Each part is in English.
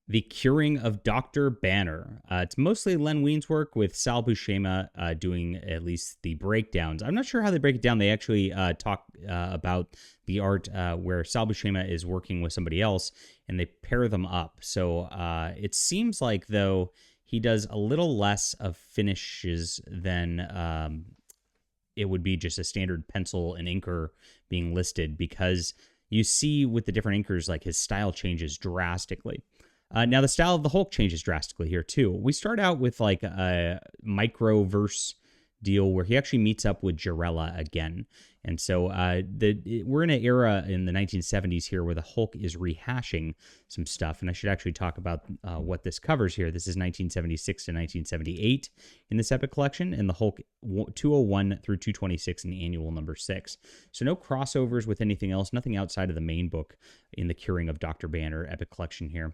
The Curing of Dr. Banner. It's mostly Len Wein's work with Sal Buscema doing at least the breakdowns. I'm not sure how they break it down. They actually talk about the art where Sal Buscema is working with somebody else and they pair them up. So it seems like, though, he does a little less of finishes than it would be just a standard pencil and inker being listed, because you see with the different inkers, like his style changes drastically. Now, the style of the Hulk changes drastically here, too. We start out with like a microverse deal where he actually meets up with Jarella again. And so we're in an era in the 1970s here where the Hulk is rehashing some stuff. And I should actually talk about what this covers here. This is 1976 to 1978 in this Epic collection, and the Hulk 201 through 226 in the annual number 6. So no crossovers with anything else, nothing outside of the main book in the Curing of Dr. Banner Epic collection here.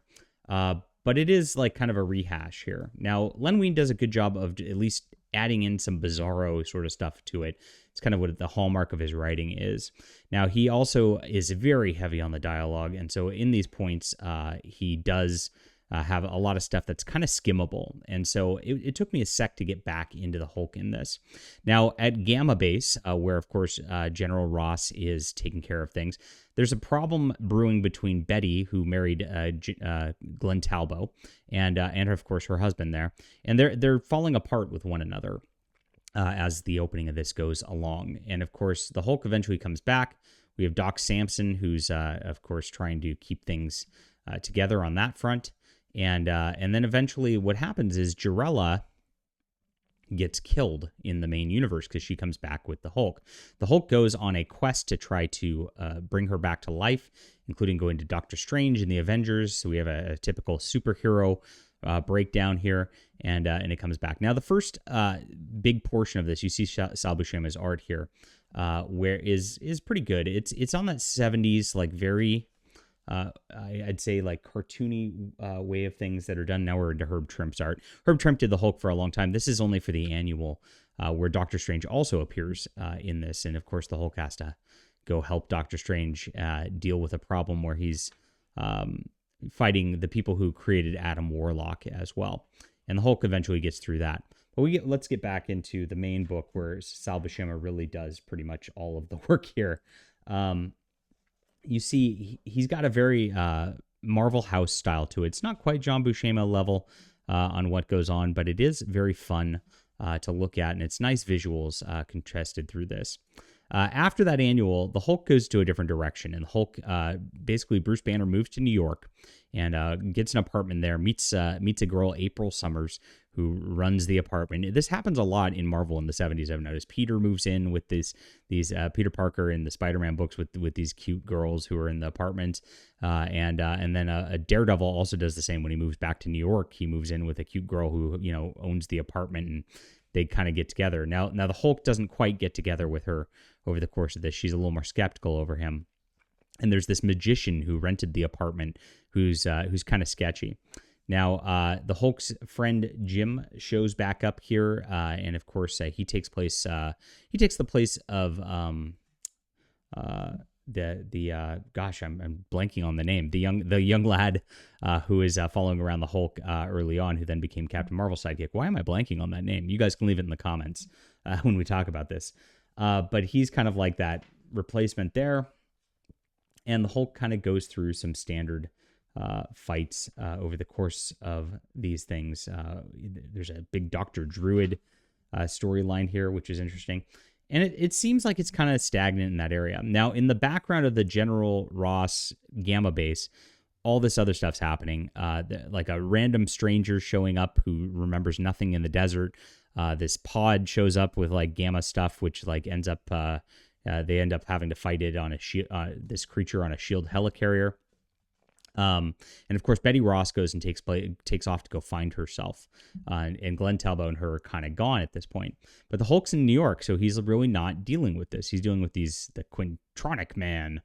But it is like kind of a rehash here. Now, Len Wein does a good job of at least adding in some bizarro sort of stuff to it. It's kind of what the hallmark of his writing is. Now, he also is very heavy on the dialogue, and so in these points, he does have a lot of stuff that's kind of skimmable. And so it took me a sec to get back into the Hulk in this. Now, at Gamma Base, where, of course, General Ross is taking care of things, there's a problem brewing between Betty, who married Glenn Talbot, and of course, her husband there. And they're falling apart with one another as the opening of this goes along. And, of course, the Hulk eventually comes back. We have Doc Samson, who's, of course, trying to keep things together on that front. And then eventually what happens is Jarella gets killed in the main universe because she comes back with the Hulk. The Hulk goes on a quest to try to bring her back to life, including going to Doctor Strange and the Avengers. So we have a typical superhero breakdown here, and it comes back. Now, the first big portion of this, you see Sal Buscema's art here, where is pretty good. It's on that 70s, like very... I'd say like cartoony way of things that are done. Now we're into Herb Trimp's art. Herb Trimp did the Hulk for a long time. This is only for the annual where Doctor Strange also appears in this. And of course, the Hulk has to go help Doctor Strange deal with a problem where he's fighting the people who created Adam Warlock as well. And the Hulk eventually gets through that. But let's get back into the main book where Sal Buscema really does pretty much all of the work here. You see, he's got a very Marvel House style to it. It's not quite John Buscema level on what goes on, but it is very fun to look at, and it's nice visuals contrasted through this. After that annual, the Hulk goes to a different direction, and the Hulk, basically Bruce Banner moves to New York and gets an apartment there, meets a girl, April Summers, who runs the apartment. This happens a lot in Marvel in the 70s, I've noticed. Peter moves in with these Peter Parker in the Spider-Man books with these cute girls who are in the apartment. And then a Daredevil also does the same when he moves back to New York. He moves in with a cute girl who, owns the apartment, and they kind of get together. Now the Hulk doesn't quite get together with her over the course of this. She's a little more skeptical over him. And there's this magician who rented the apartment who's kind of sketchy. Now, the Hulk's friend Jim shows back up here, and of course, he takes the place of gosh, I'm blanking on the name, the young lad who is following around the Hulk early on, who then became Captain Marvel's sidekick. Why am I blanking on that name? You guys can leave it in the comments when we talk about this. But he's kind of like that replacement there, and the Hulk kind of goes through some standard fights over the course of these things. There's a big Dr. Druid storyline here, which is interesting. And it seems like it's kind of stagnant in that area. Now, in the background of the General Ross Gamma Base, all this other stuff's happening. Like a random stranger showing up who remembers nothing in the desert. This pod shows up with like Gamma stuff, which like ends up... they end up having to fight it on this creature on a shield helicarrier. And of course, Betty Ross goes and takes off to go find herself. And Glenn Talbot and her are kind of gone at this point. But the Hulk's in New York, so he's really not dealing with this. He's dealing with the Quintronic Man,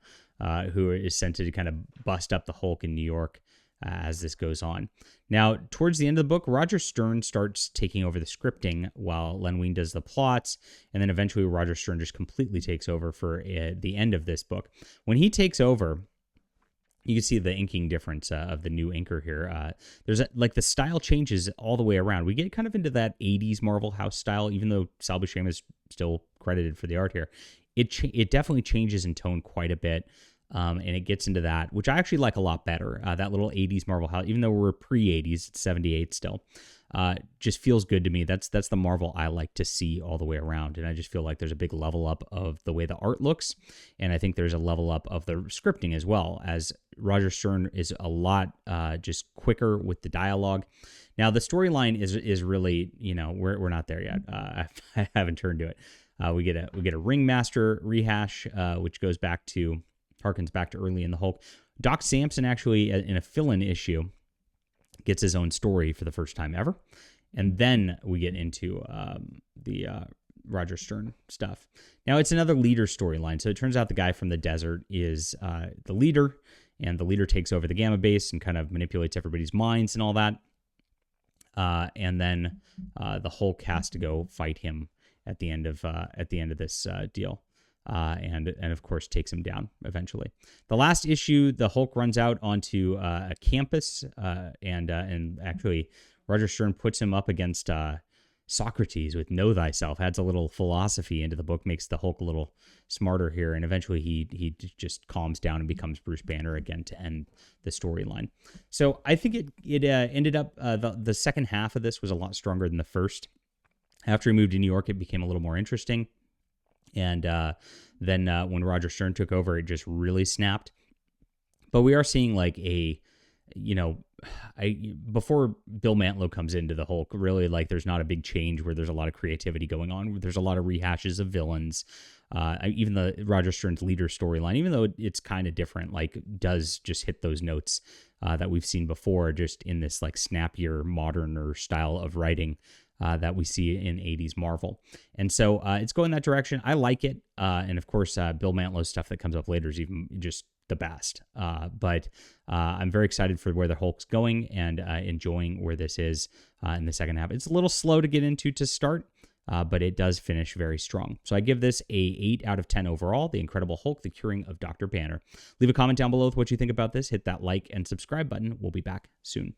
who is sent to kind of bust up the Hulk in New York as this goes on. Now, towards the end of the book, Roger Stern starts taking over the scripting while Len Wein does the plots, and then eventually Roger Stern just completely takes over for the end of this book. When he takes over, You can see the inking difference of the new inker here. There's like the style changes all the way around. We get kind of into that 80s Marvel House style, even though Sal Buscema is still credited for the art here. It definitely changes in tone quite a bit, and it gets into that, which I actually like a lot better. That little 80s Marvel House, even though we're pre-80s, it's 78 still. Just feels good to me. That's the Marvel I like to see all the way around, and I just feel like there's a big level up of the way the art looks, and I think there's a level up of the scripting as well, as Roger Stern is a lot just quicker with the dialogue. Now the storyline is really, we're not there yet. I haven't turned to it. We get a Ringmaster rehash, which harkens back to early in the Hulk. Doc Samson actually in a fill-in issue gets his own story for the first time ever. And then we get into the Roger Stern stuff. Now, it's another leader storyline. So it turns out the guy from the desert is the leader, and the leader takes over the Gamma base and kind of manipulates everybody's minds and all that. And then the Hulk has to go fight him at the end of this deal. And of course takes him down eventually. The last issue, the Hulk runs out onto a campus, and actually Roger Stern puts him up against Socrates with "Know Thyself." Adds a little philosophy into the book, makes the Hulk a little smarter here, and eventually he just calms down and becomes Bruce Banner again to end the storyline. So I think it ended up the second half of this was a lot stronger than the first. After he moved to New York, it became a little more interesting. And then when Roger Stern took over, it just really snapped. But we are seeing like before Bill Mantlo comes into the Hulk, really like there's not a big change where there's a lot of creativity going on. There's a lot of rehashes of villains. Even the Roger Stern's leader storyline, even though it's kind of different, like does just hit those notes that we've seen before, just in this like snappier, moderner style of writing. That we see in 80s Marvel. And so it's going that direction. I like it. And of course, Bill Mantlo's stuff that comes up later is even just the best. But I'm very excited for where the Hulk's going and enjoying where this is in the second half. It's a little slow to get into to start, but it does finish very strong. So I give this a 8 out of 10 overall. The Incredible Hulk, The Curing of Dr. Banner. Leave a comment down below with what you think about this. Hit that like and subscribe button. We'll be back soon.